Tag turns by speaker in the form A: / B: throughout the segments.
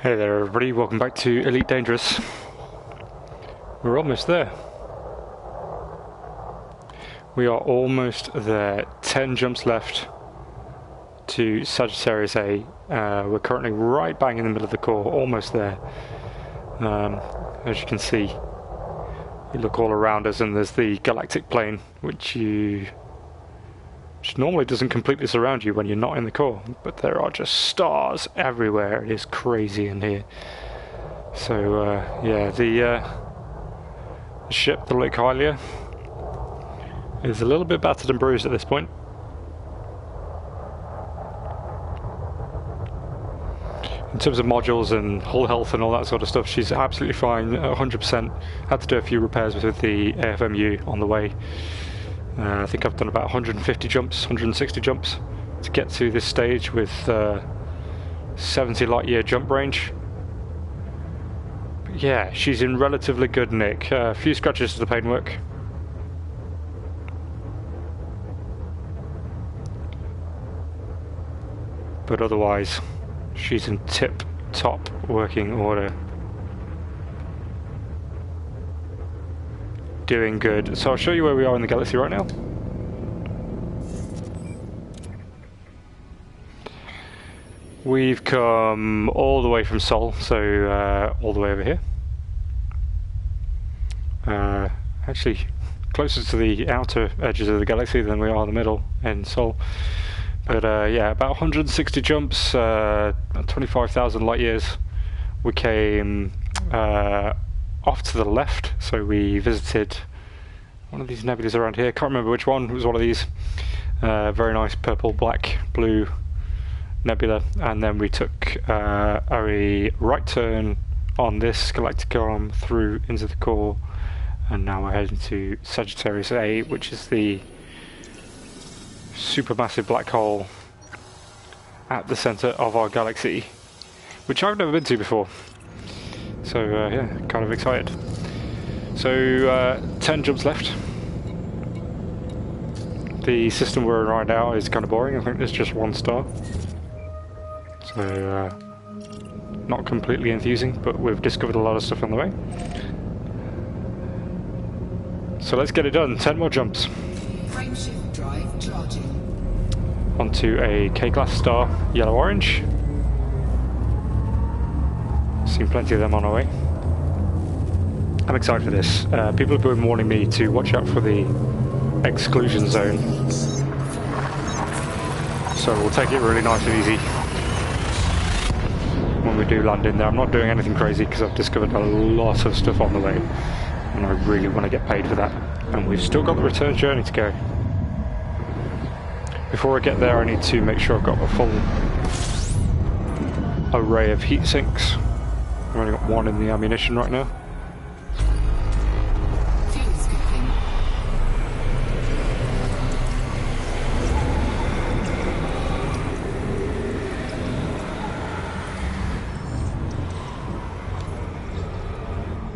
A: Hey there everybody, welcome back to Elite Dangerous. We're almost there. We are almost there. 10 jumps left to Sagittarius A. We're currently right bang in the middle of the core, almost there. As you can see, you look all around us and there's the galactic plane, which normally doesn't completely surround you when you're not in the core, but there are just stars everywhere. It is crazy in here. So yeah, the ship, the Lake Hylia, is a little bit battered and bruised at this point. In terms of modules and hull health and all that sort of stuff, she's absolutely fine, 100%. Had to do a few repairs with the AFMU on the way. I think I've done about 150 jumps, 160 jumps to get to this stage with 70 light year jump range. But yeah, she's in relatively good nick. A few scratches to the paintwork. But otherwise, she's in tip-top working order. Doing good. So I'll show you where we are in the galaxy right now. We've come all the way from Sol, so all the way over here. Actually, closer to the outer edges of the galaxy than we are the middle in Sol. But yeah, about 160 jumps, 25,000 light years. We came off to the left, so we visited one of these nebulas around here. Can't remember which one. It was one of these very nice purple, black, blue nebula, and then we took a right turn on this galactic arm through into the core, and now we're heading to Sagittarius A, which is the supermassive black hole at the centre of our galaxy, which I've never been to before. So yeah, kind of excited. So 10 jumps left. The system we're in right now is kind of boring. I think there's just one star. So not completely enthusing, but we've discovered a lot of stuff on the way. So let's get it done. 10 more jumps.
B: Frameshift drive charging.
A: Onto a K-class star, yellow-orange. Seen plenty of them on our way. I'm excited for this. People have been warning me to watch out for the exclusion zone. So we'll take it really nice and easy when we do land in there. I'm not doing anything crazy because I've discovered a lot of stuff on the way, and I really want to get paid for that. And we've still got the return journey to go. Before I get there, I need to make sure I've got a full array of heat sinks. I've only got one in the ammunition right now.
B: Fuel skipping.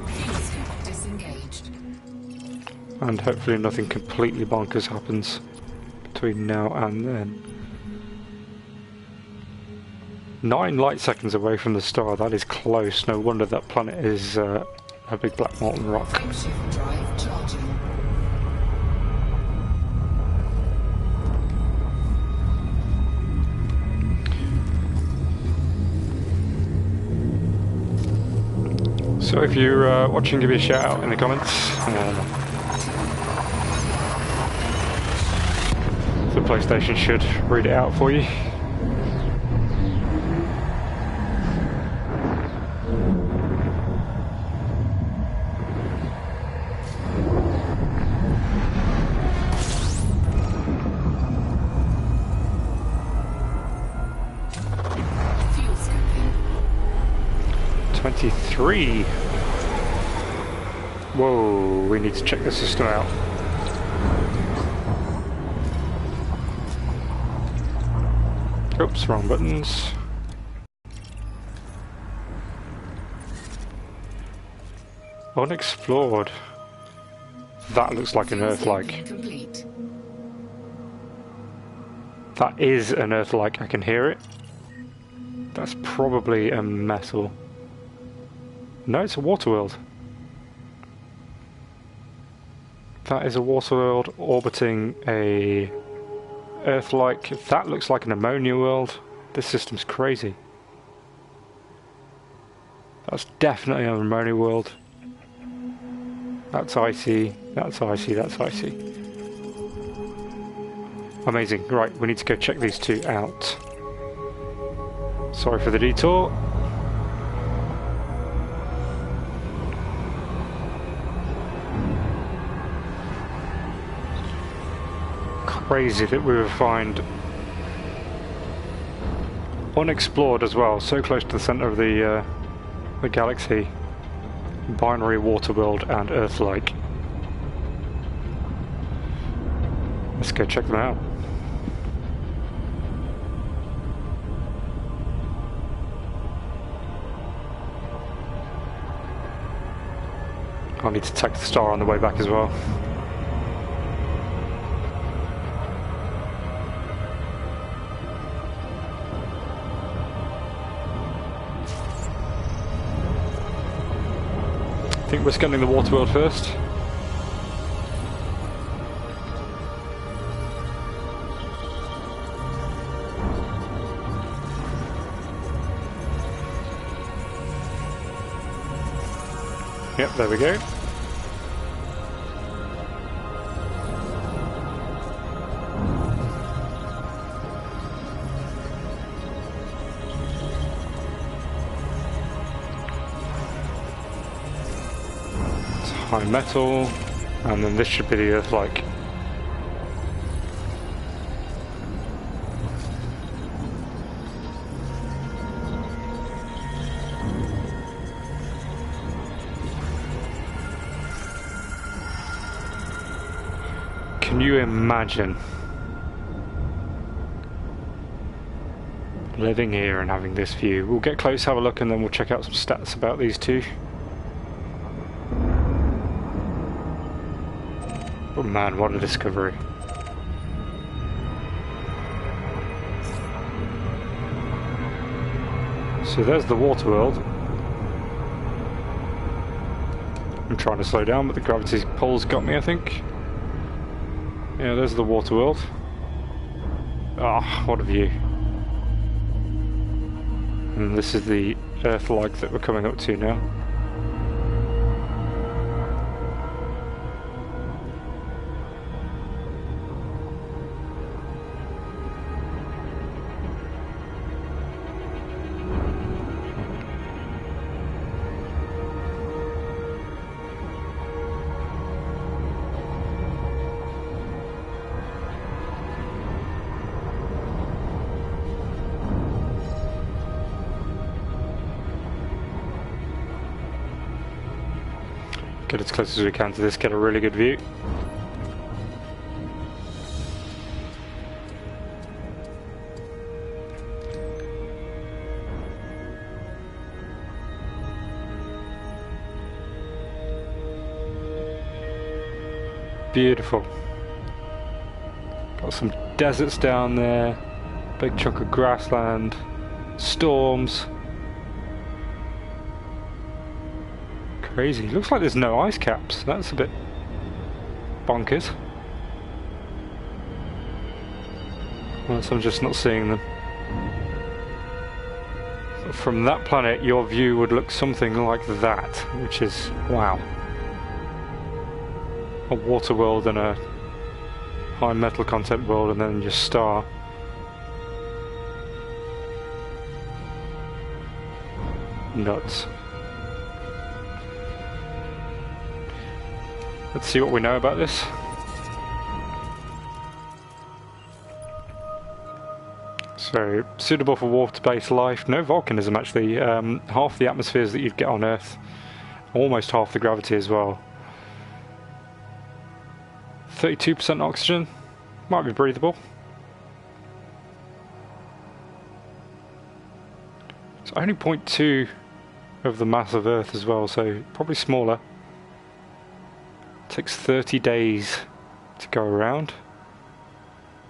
B: Fuel skip disengaged.
A: And hopefully nothing completely bonkers happens between now and then. 9 light seconds away from the star, that is close. No wonder that planet is a big black molten rock.
B: Frameshift drive charging.
A: So if you're watching, give me a shout out in the comments. The PlayStation should read it out for you.
B: Fuel skipping.
A: 23. Whoa, we need to check the system out. Oops, wrong buttons. Unexplored. That looks like an Earth-like.
B: Complete.
A: That is an Earth-like, I can hear it. That's probably a metal. No, it's a water world. That is a water world orbiting a Earth-like. That looks like an ammonia world. This system's crazy. That's definitely an ammonia world. That's icy. That's icy. That's icy. Amazing. Right, we need to go check these two out. Sorry for the detour. Crazy that we would find unexplored as well, so close to the centre of the galaxy. Binary water world and Earth-like. Let's go check them out. I need to take the star on the way back as well. I think we're scanning the water world first. Yep, there we go. High metal, and then this should be the Earth-like. Can you imagine living here and having this view? We'll get close, have a look, and then we'll check out some stats about these two. Oh man, what a discovery. So there's the water world. I'm trying to slow down, but the gravity pull's got me, I think. Yeah, there's the water world. Ah, what a view. And this is the Earth-like that we're coming up to now. Get as close as we can to this, get a really good view. Beautiful. Got some deserts down there, big chunk of grassland, storms. Crazy. Looks like there's no ice caps. That's a bit bonkers. Unless I'm just not seeing them. From that planet, your view would look something like that, which is wow. A water world and a high metal content world, and then your star. Nuts. Let's see what we know about this. So, suitable for water-based life. No volcanism, actually. Half the atmospheres that you'd get on Earth. Almost half the gravity as well. 32% oxygen. Might be breathable. It's only 0.2 of the mass of Earth as well, so probably smaller. Takes 30 days to go around.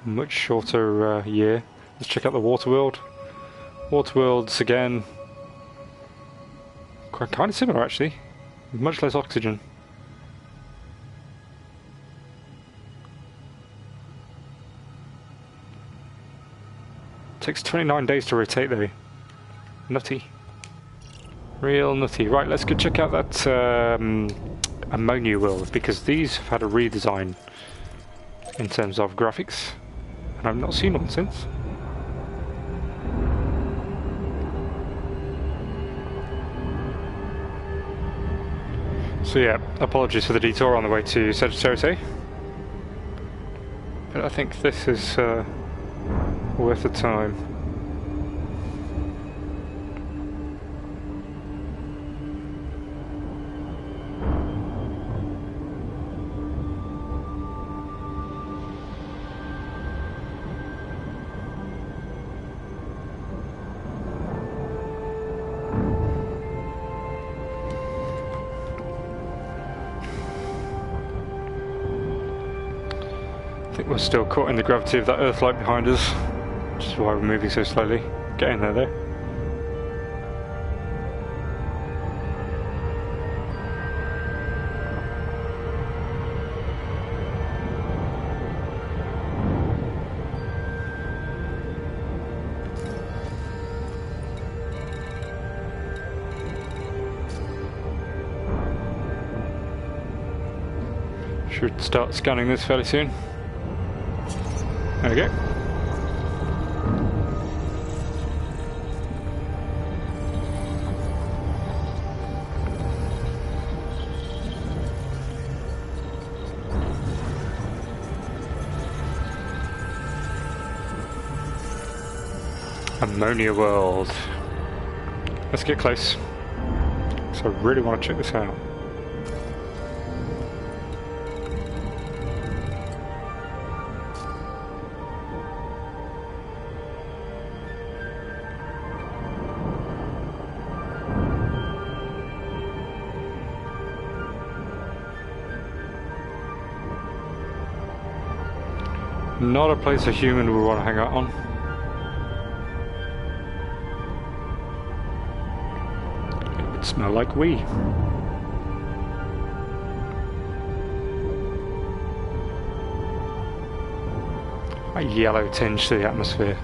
A: Much shorter year. Let's check out the water world. Water worlds again. Kind of similar actually. Much less oxygen. Takes 29 days to rotate though. Nutty. Real nutty. Right, let's go check out that ammonia world, because these have had a redesign in terms of graphics, and I've not seen one since. So yeah, apologies for the detour on the way to Sagittarius A, but I think this is worth the time. I think we're still caught in the gravity of that Earth light behind us, which is why we're moving so slowly. Getting there though. Should start scanning this fairly soon. There we go. Ammonia world. Let's get close. So I really want to check this out. Not a place a human would want to hang out on. It would smell like wee. A yellow tinge to the atmosphere.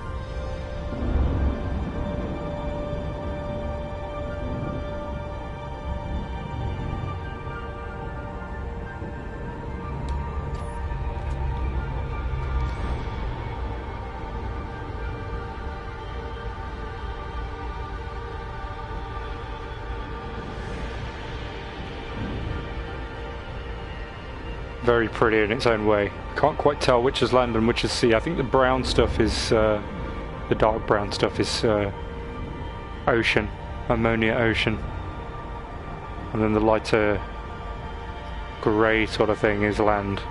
A: Very pretty in its own way. Can't quite tell which is land and which is sea. I think the brown stuff is, the dark brown stuff is ocean, ammonia ocean. And then the lighter grey sort of thing is land.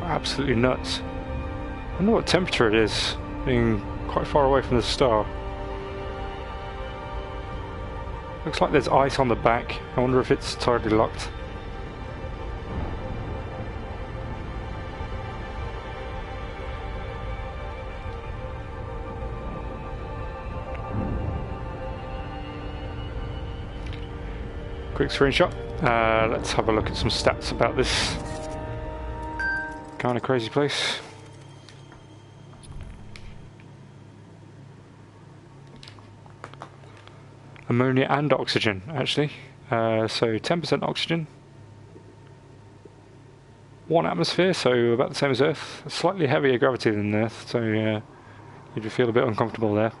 A: Absolutely nuts. I wonder what temperature it is, being quite far away from the star. Looks like there's ice on the back. I wonder if it's tidally locked. Quick screenshot. Let's have a look at some stats about this kind of crazy place. Ammonia and oxygen, actually. So 10% oxygen. 1 atmosphere, so about the same as Earth. Slightly heavier gravity than Earth, so you'd feel a bit uncomfortable there.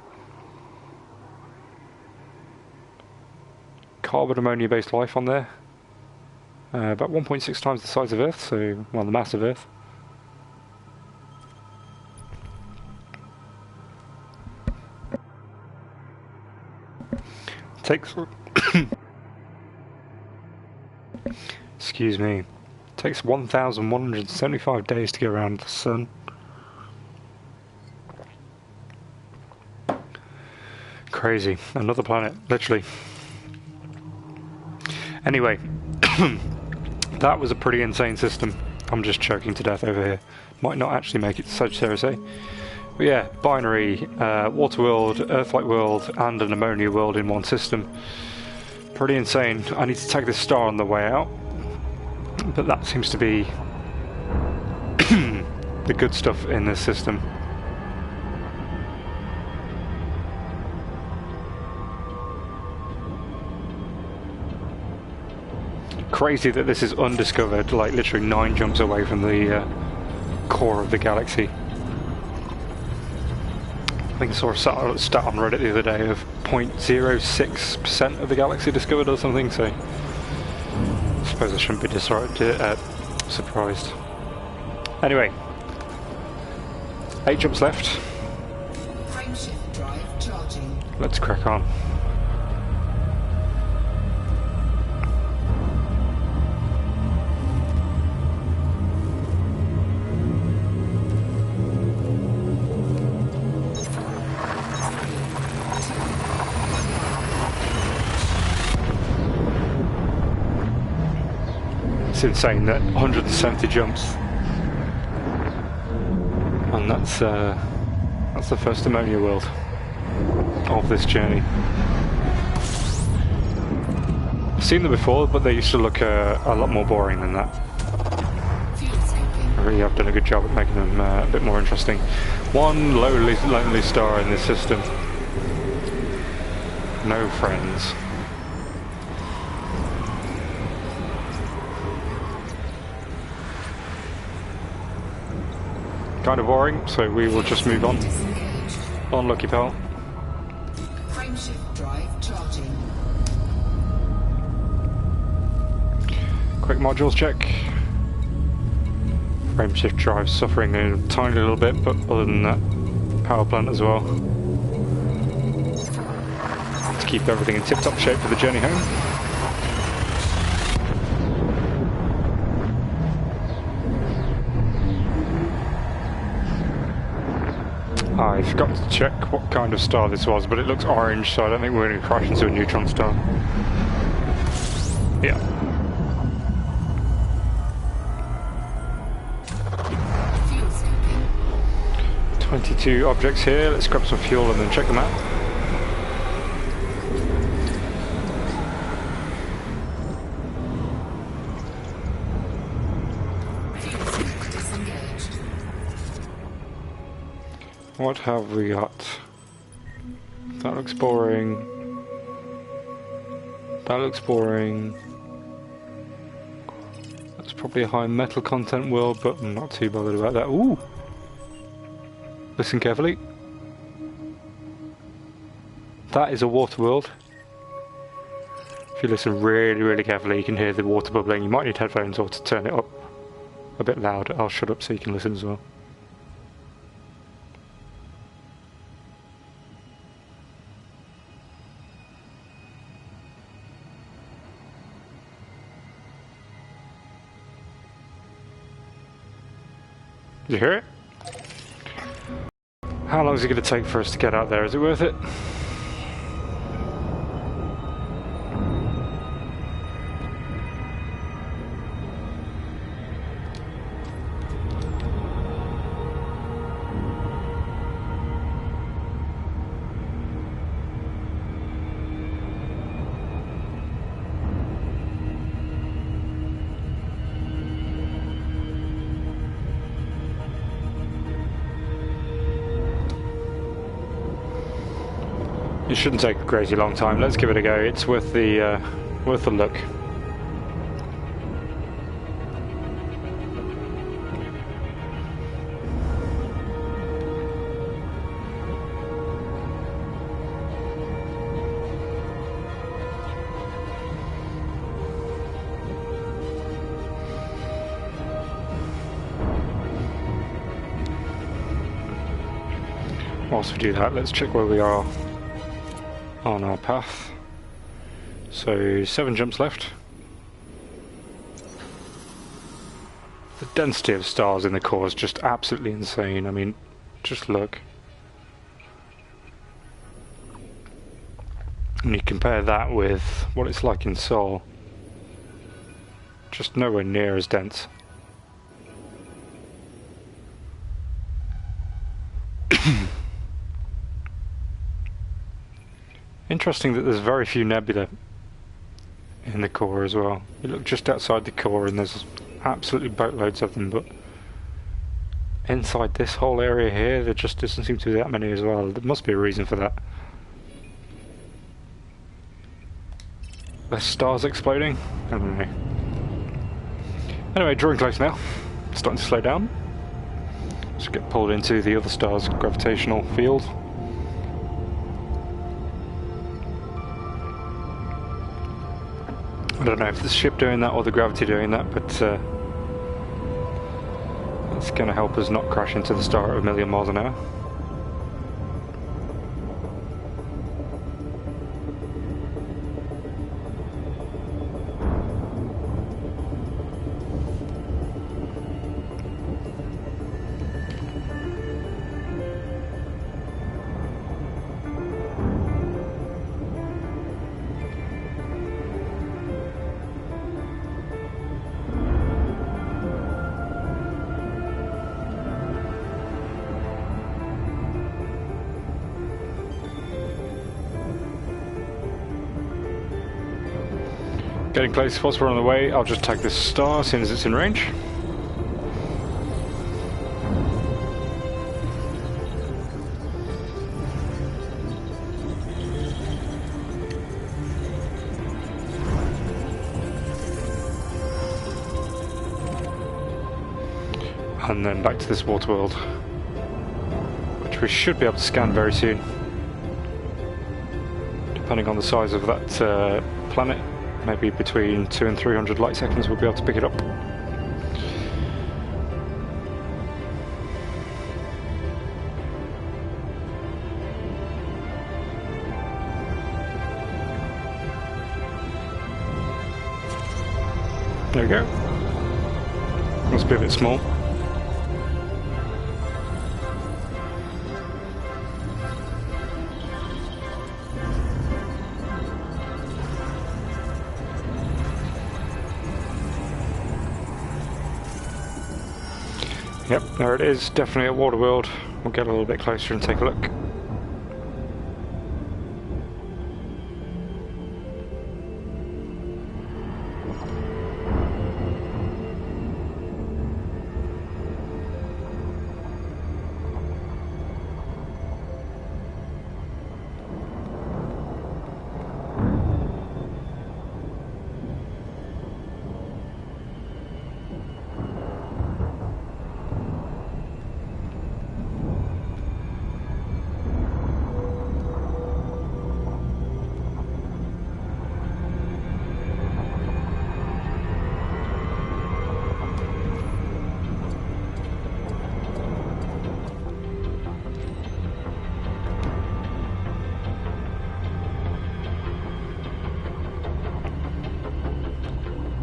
A: Carbon ammonia based life on there. About 1.6 times the size of Earth, so, well, the mass of Earth. Takes excuse me. Takes 1,175 days to go around the sun. Crazy. Another planet, literally. Anyway, that was a pretty insane system. I'm just choking to death over here. Might not actually make it to Sagittarius A. But yeah, binary, water world, earth-like world, and an ammonia world in one system. Pretty insane. I need to take this star on the way out, but that seems to be the good stuff in this system. Crazy that this is undiscovered, like literally 9 jumps away from the core of the galaxy. I think I saw a stat on Reddit the other day of 0.06% of the galaxy discovered or something, so I suppose I shouldn't be surprised. Anyway, 8 jumps left.
B: Frameshift drive charging.
A: Let's crack on. It's insane that 170 jumps, and that's the first ammonia world of this journey. I've seen them before, but they used to look a lot more boring than that. I really have done a good job at making them a bit more interesting. One lonely star in this system. No friends. Kind of boring, so we will just move on. Unlucky pal.
B: Frameshift drive charging.
A: Quick modules check. Frameshift drive suffering a tiny little bit, but other than that, power plant as well. To keep everything in tip-top shape for the journey home. I forgot to check what kind of star this was, but it looks orange, so I don't think we're going to crash into a neutron star. Yeah.
B: Fuel scooping.
A: 22 objects here, let's grab some fuel and then check them out.
B: Fuel scoop disengaged.
A: What have we got? That looks boring. That looks boring. That's probably a high metal content world, but I'm not too bothered about that. Ooh! Listen carefully. That is a water world. If you listen really, really carefully, you can hear the water bubbling. You might need headphones or to turn it up a bit loud. I'll shut up so you can listen as well. Did you hear it? How long is it going to take for us to get out there? Is it worth it? It shouldn't take a crazy long time. Let's give it a go. It's worth the look. Whilst we do that, let's check where we are on our path. So 7 jumps left. The density of stars in the core is just absolutely insane. I mean, just look. And you compare that with what it's like in Sol. Just nowhere near as dense. Interesting that there's very few nebula in the core as well. You look just outside the core and there's absolutely boatloads of them, but inside this whole area here there just doesn't seem to be that many as well. There must be a reason for that. Less stars exploding? I don't know. Anyway, drawing close now. Starting to slow down. Just get pulled into the other star's gravitational field. I don't know if the ship doing that or the gravity doing that, but it's going to help us not crash into the star at 1,000,000 miles an hour. Getting close. Whilst we're on the way, I'll just tag this star as soon as it's in range. And then back to this water world, which we should be able to scan very soon, depending on the size of that planet. Maybe between 200 and 300 light seconds we'll be able to pick it up. There we go. Must be a bit small. Yep, there it is, definitely a water world. We'll get a little bit closer and take a look.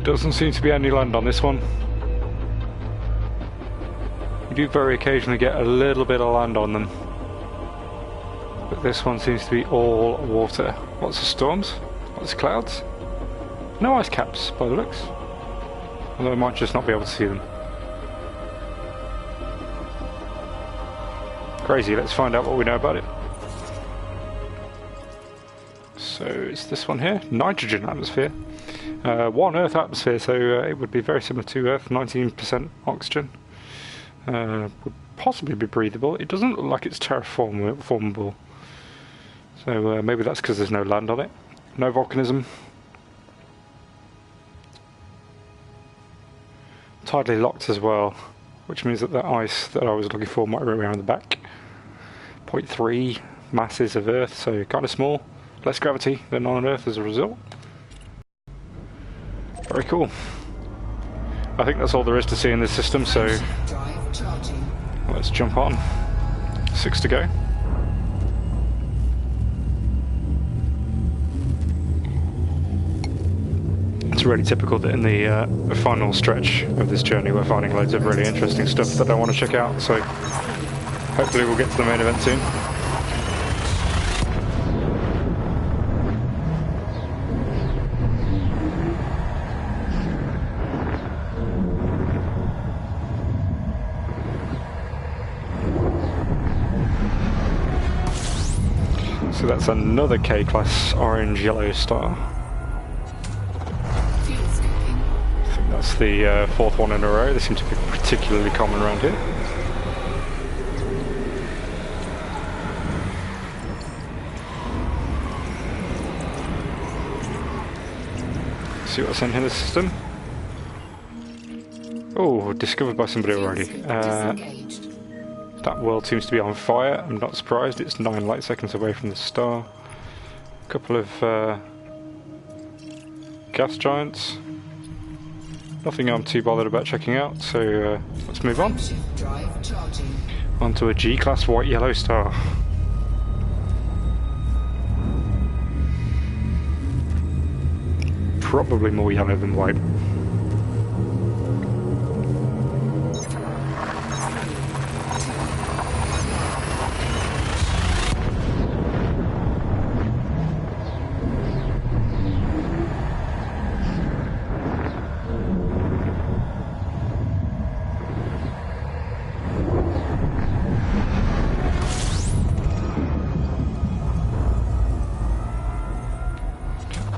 A: Doesn't seem to be any land on this one. You do very occasionally get a little bit of land on them, but this one seems to be all water. Lots of storms, lots of clouds. No ice caps by the looks, although I might just not be able to see them. Crazy, let's find out what we know about it. So it's this one here, nitrogen atmosphere. One Earth atmosphere, so it would be very similar to Earth, 19% oxygen. Would possibly be breathable. It doesn't look like it's terraformable. So maybe that's because there's no land on it. No volcanism. Tidally locked as well, which means that the ice that I was looking for might be around the back. 0.3 masses of Earth, so kind of small. Less gravity than on Earth as a result. Very cool. I think that's all there is to see in this system, so let's jump on. 6 to go. It's really typical that in the final stretch of this journey we're finding loads of really interesting stuff that I want to check out, so hopefully we'll get to the main event soon. So So that's another K-class orange-yellow star.
B: Fuel scooping.
A: I think that's the fourth one in a row. They seem to be particularly common around here. See what's in here, the system. Oh, discovered by somebody already.
B: Disengaged.
A: That world seems to be on fire. I'm not surprised. It's 9 light seconds away from the star. A couple of gas giants. Nothing I'm too bothered about checking out, so let's move on.
B: Frameshift drive charging.
A: Onto a G-class white-yellow star. Probably more yellow than white.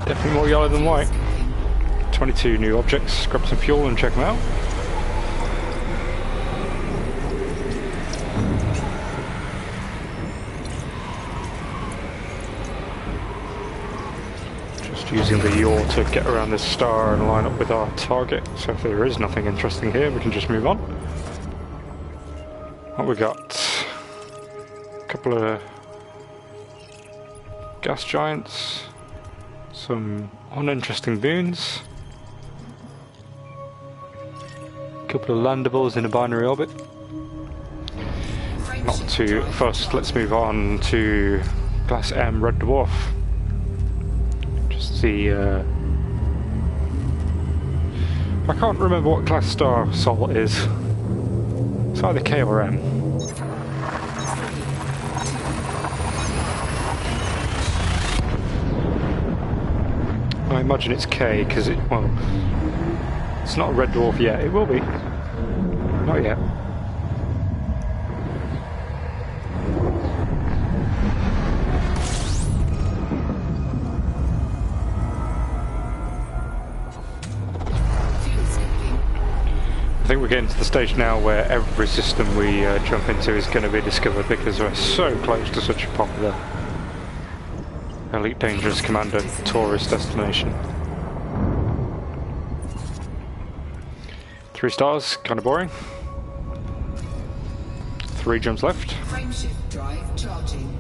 A: Definitely more yellow than white. 22 new objects. Grab some fuel and check them out. Just using the yaw to get around this star and line up with our target. So if there is nothing interesting here, we can just move on. What we got? A couple of gas giants. Some uninteresting boons. Couple of landables in a binary orbit. Not too fussed. Let's move on to Class M Red Dwarf. Just the I can't remember what class star Sol is. It's either K or M. I imagine it's K because it's not a red dwarf yet. It will be. Not yet. I think we're getting to the stage now where every system we jump into is going to be discovered because we're so close to such a popular Elite Dangerous Commander tourist destination. 3 stars, kind of boring. 3 jumps left.
B: Frameshift drive charging.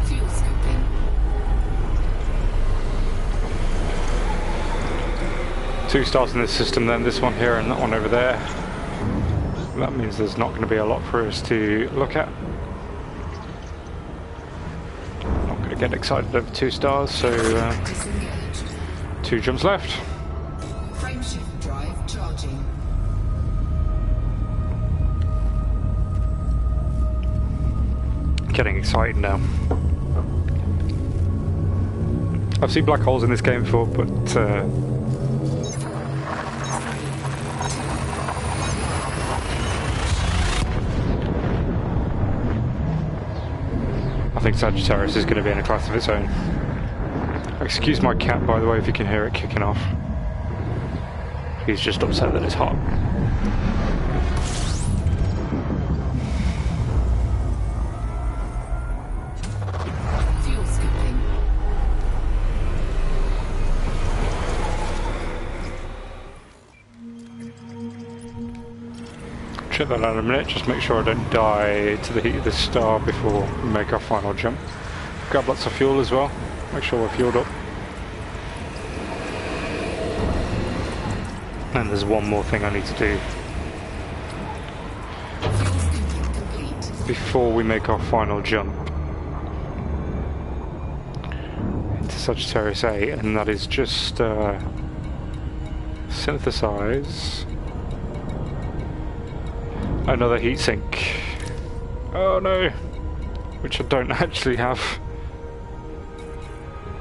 B: Fuel scooping.
A: 2 stars in this system, then this one here and that one over there. That means there's not going to be a lot for us to look at. Not going to get excited over 2 stars, so
B: Disengaged.
A: 2 jumps left.
B: Frameshift drive charging.
A: Getting excited now. I've seen black holes in this game before, but I think Sagittarius is going to be in a class of its own. Excuse my cat, by the way, if you can hear it kicking off. He's just upset that it's hot.
B: Fuel scooping.
A: Check that out in a minute, just make sure I don't die to the heat of the star before we make our final jump. Grab lots of fuel as well, make sure we're fueled up. And there's one more thing I need to do before we make our final jump into Sagittarius A, and that is just synthesize another heatsink. Oh no! Which I don't actually have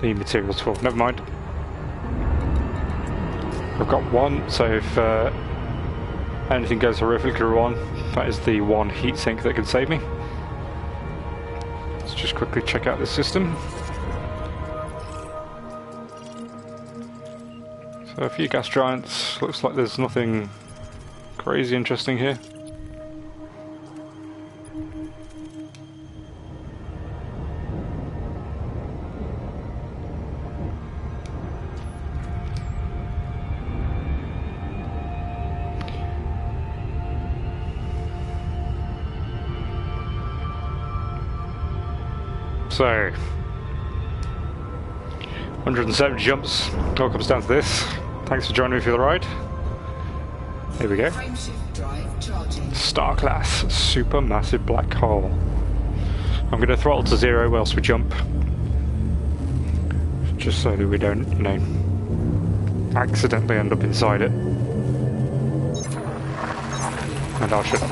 A: the materials for. Never mind. I've got one, so if anything goes horrifically wrong, that is the one heatsink that can save me. Let's just quickly check out the system. So a few gas giants. Looks like there's nothing crazy interesting here. So, 107 jumps, all comes down to this. Thanks for joining me for the ride. Here we go.
B: Frameshift drive charging.
A: Star class, supermassive black hole. I'm going to throttle to 0 whilst we jump. Just so that we don't, you know, accidentally end up inside it. And I'll shut up.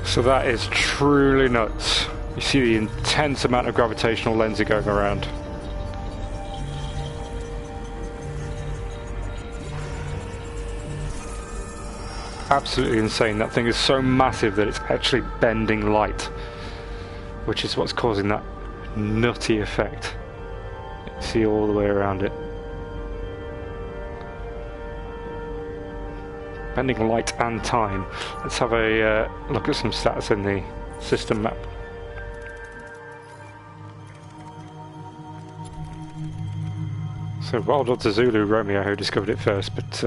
A: So that is truly nuts. You see the intense amount of gravitational lensing going around. Absolutely insane. That thing is so massive that it's actually bending light, which is what's causing that nutty effect. You see all the way around it. Bending light and time. Let's have a look at some stats in the system map. So well done to Zulu Romeo who discovered it first, but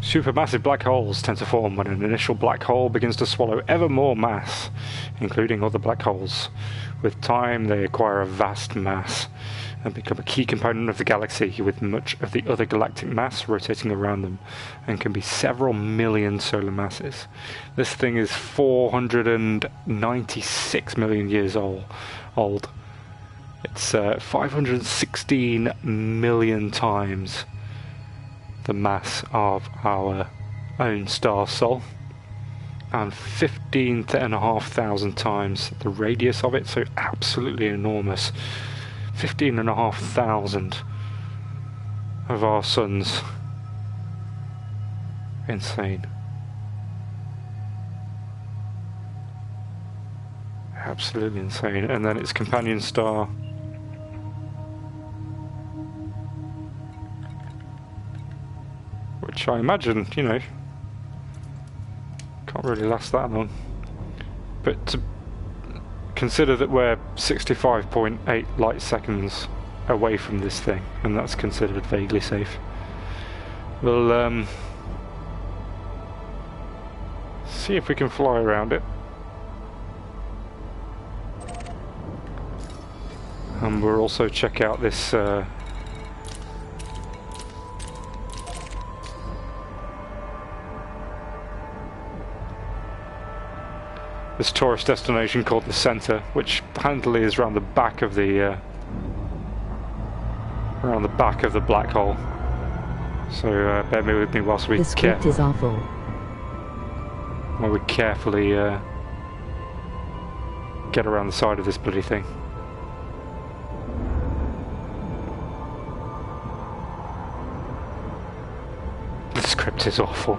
A: supermassive black holes tend to form when an initial black hole begins to swallow ever more mass, including other black holes. With time they acquire a vast mass and become a key component of the galaxy, with much of the other galactic mass rotating around them, and can be several million solar masses. This thing is 496 million years old. It's 516 million times the mass of our own star Sol, and 15,500 times the radius of it, so absolutely enormous. 15,500 of our suns. Insane. Absolutely insane. And then its companion star, which I imagine, you know, can't really last that long. But to consider that we're 65.8 light seconds away from this thing, and that's considered vaguely safe. We'll see if we can fly around it. And we'll also check out this this tourist destination called the Centre, which handily is around the back of the black hole. So bear with me whilst we
C: The script is awful.
A: while we carefully get around the side of this bloody thing. The script is awful.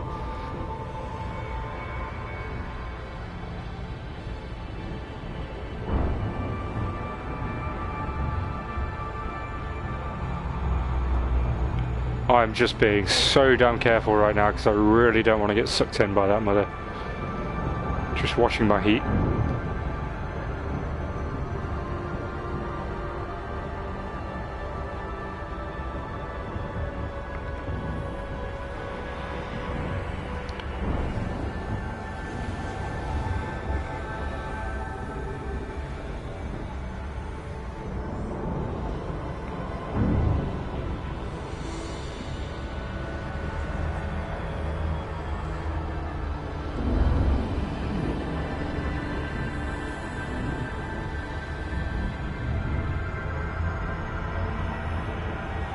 A: I'm just being so damn careful right now because I really don't want to get sucked in by that mother. Just watching my heat.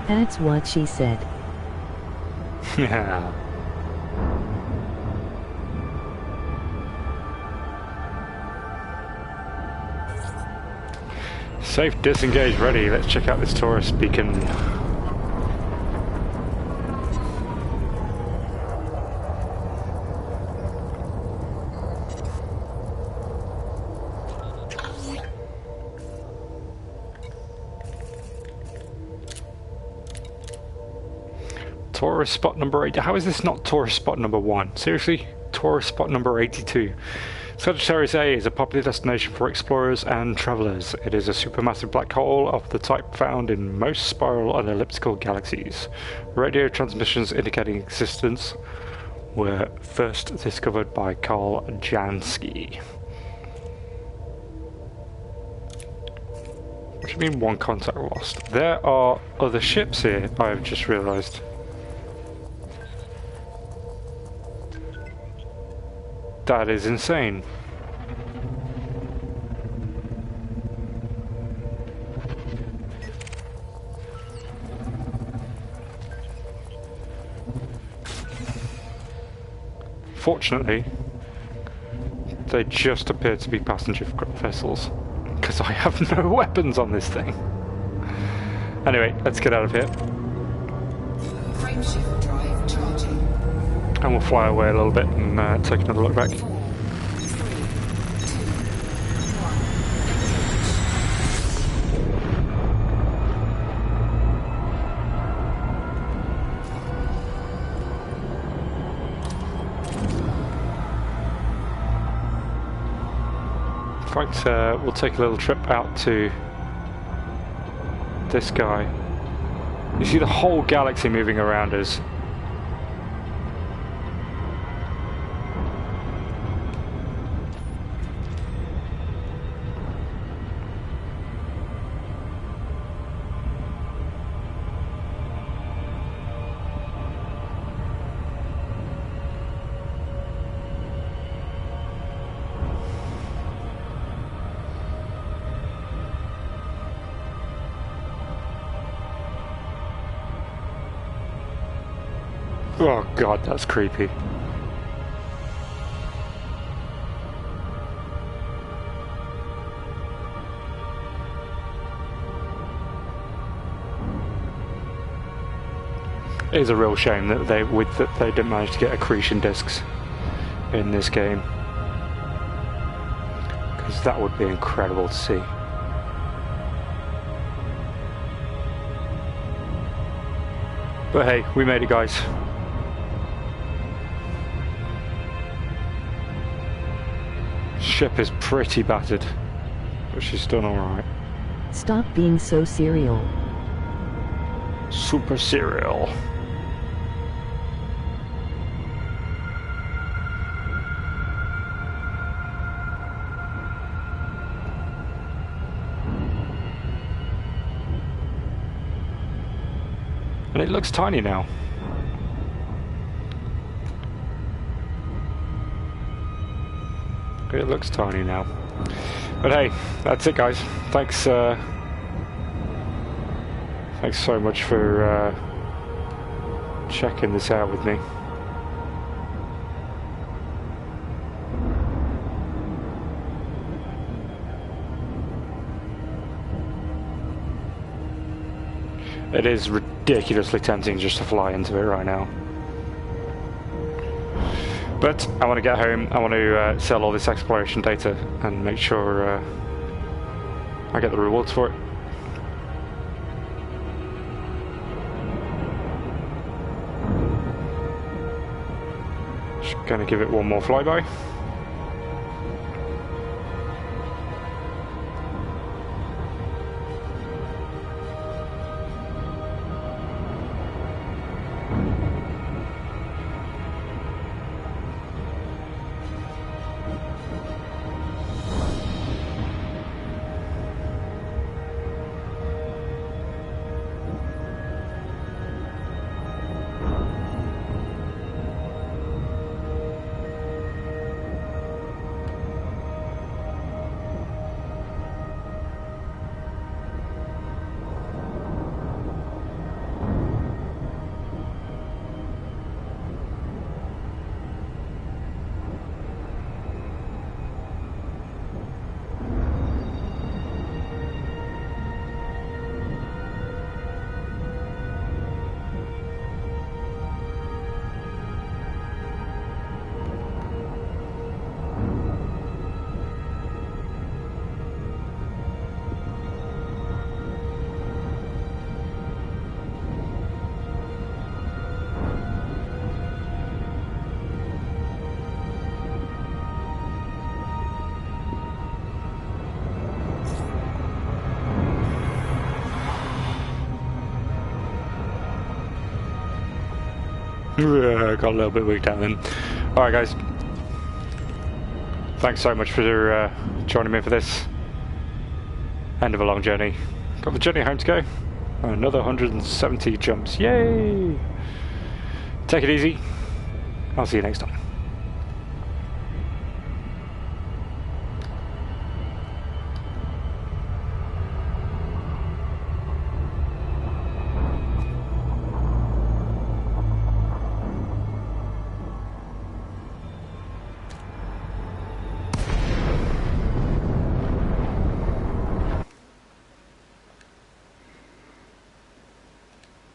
C: That's what she said.
A: Yeah. Safe, disengage, ready. Let's check out this tourist beacon. Tourist spot number 8. How is this not tourist spot number 1? Seriously? Tourist spot number 82. Sagittarius A is a popular destination for explorers and travellers. It is a supermassive black hole of the type found in most spiral and elliptical galaxies. Radio transmissions indicating existence were first discovered by Carl Jansky. What do you mean one contact lost? There are other ships here, I have just realised. That is insane. Fortunately, they just appear to be passenger vessels, because I have no weapons on this thing. Anyway, let's get out of here.
B: Frameshift drive charging.
A: And we'll fly away a little bit and take another look back.
B: 4, 3, 2, 1.
A: In fact, we'll take a little trip out to this guy. You see the whole galaxy moving around us. Oh god, that's creepy. It is a real shame that they didn't manage to get accretion discs in this game, because that would be incredible to see. But hey, we made it, guys. ship is pretty battered, but she's done alright.
C: Stop being so serial.
A: Super serial. And it looks tiny now. It looks tiny now. But hey, that's it guys. Thanks thanks so much for checking this out with me. It is ridiculously tempting just to fly into it right now. But I want to get home, I want to sell all this exploration data and make sure I get the rewards for it. Just gonna give it one more flyby. Got a little bit weak down then. Alright guys, thanks so much for joining me for this end of a long journey. Got the journey home to go. Another 170 jumps, yay! Take it easy, I'll see you next time.